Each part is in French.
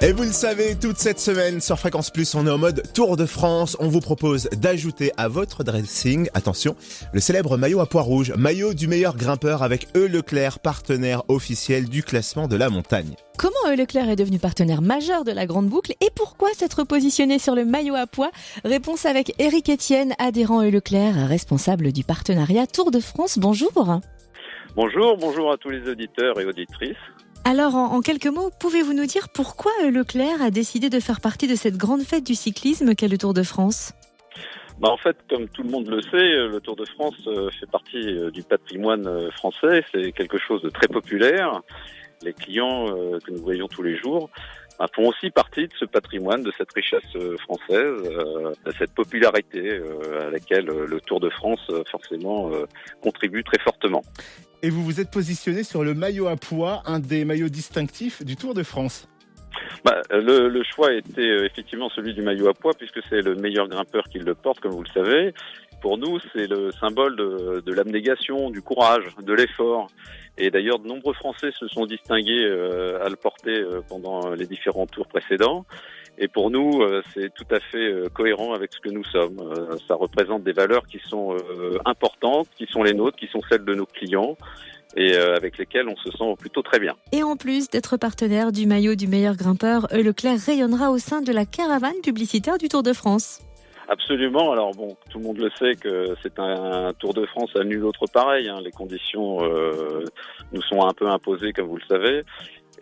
Et vous le savez, toute cette semaine sur Fréquence Plus, on est en mode Tour de France. On vous propose d'ajouter à votre dressing, attention, le célèbre maillot à pois rouge, maillot du meilleur grimpeur avec E. Leclerc, partenaire officiel du classement de la montagne. Comment E. Leclerc est devenu partenaire majeur de la Grande Boucle et pourquoi s'être positionné sur le maillot à pois? Réponse avec Éric Etienne, adhérent E. Leclerc, responsable du partenariat Tour de France. Bonjour. Bonjour à tous les auditeurs et auditrices. Alors, en quelques mots, pouvez-vous nous dire pourquoi E. Leclerc a décidé de faire partie de cette grande fête du cyclisme qu'est le Tour de France? En fait, comme tout le monde le sait, le Tour de France fait partie du patrimoine français. C'est quelque chose de très populaire. Les clients que nous voyons tous les jours font aussi partie de ce patrimoine, de cette richesse française, de cette popularité à laquelle le Tour de France forcément contribue très fortement. Et vous vous êtes positionné sur le maillot à pois, un des maillots distinctifs du Tour de France. Le choix était effectivement celui du maillot à pois puisque c'est le meilleur grimpeur qui le porte, comme vous le savez. Pour nous, c'est le symbole de l'abnégation, du courage, de l'effort. Et d'ailleurs, de nombreux Français se sont distingués à le porter pendant les différents tours précédents. Et pour nous, c'est tout à fait cohérent avec ce que nous sommes. Ça représente des valeurs qui sont importantes, qui sont les nôtres, qui sont celles de nos clients et avec lesquelles on se sent plutôt très bien. Et en plus d'être partenaire du maillot du meilleur grimpeur, E. Leclerc rayonnera au sein de la caravane publicitaire du Tour de France. Absolument. Alors tout le monde le sait que c'est un Tour de France à nul autre pareil. Les conditions nous sont un peu imposées, comme vous le savez.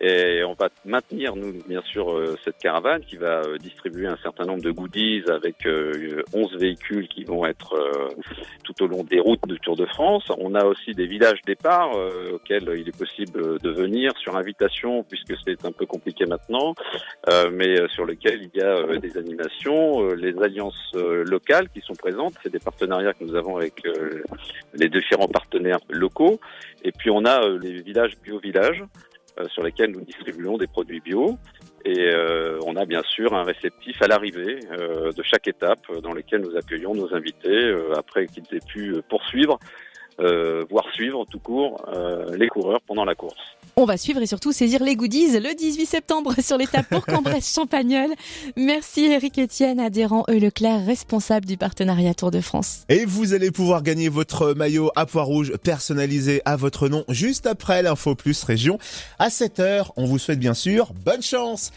Et on va maintenir, nous, bien sûr, cette caravane qui va distribuer un certain nombre de goodies avec 11 véhicules qui vont être tout au long des routes du Tour de France. On a aussi des villages départ auxquels il est possible de venir sur invitation, puisque c'est un peu compliqué maintenant, mais sur lesquels il y a des animations, les alliances locales qui sont présentes. C'est des partenariats que nous avons avec les différents partenaires locaux. Et puis on a les villages bio-villages, sur lesquels nous distribuons des produits bio. Et on a bien sûr un réceptif à l'arrivée de chaque étape dans lequel nous accueillons nos invités après qu'ils aient pu poursuivre, voire suivre tout court les coureurs pendant la course. On va suivre et surtout saisir les goodies le 18 septembre sur l'étape Bourg-en-Bresse-Champagnole. Merci Éric Etienne, adhérent E. Leclerc, responsable du partenariat Tour de France. Et vous allez pouvoir gagner votre maillot à pois rouge personnalisé à votre nom juste après l'Info Plus Région. À 7h, on vous souhaite bien sûr bonne chance.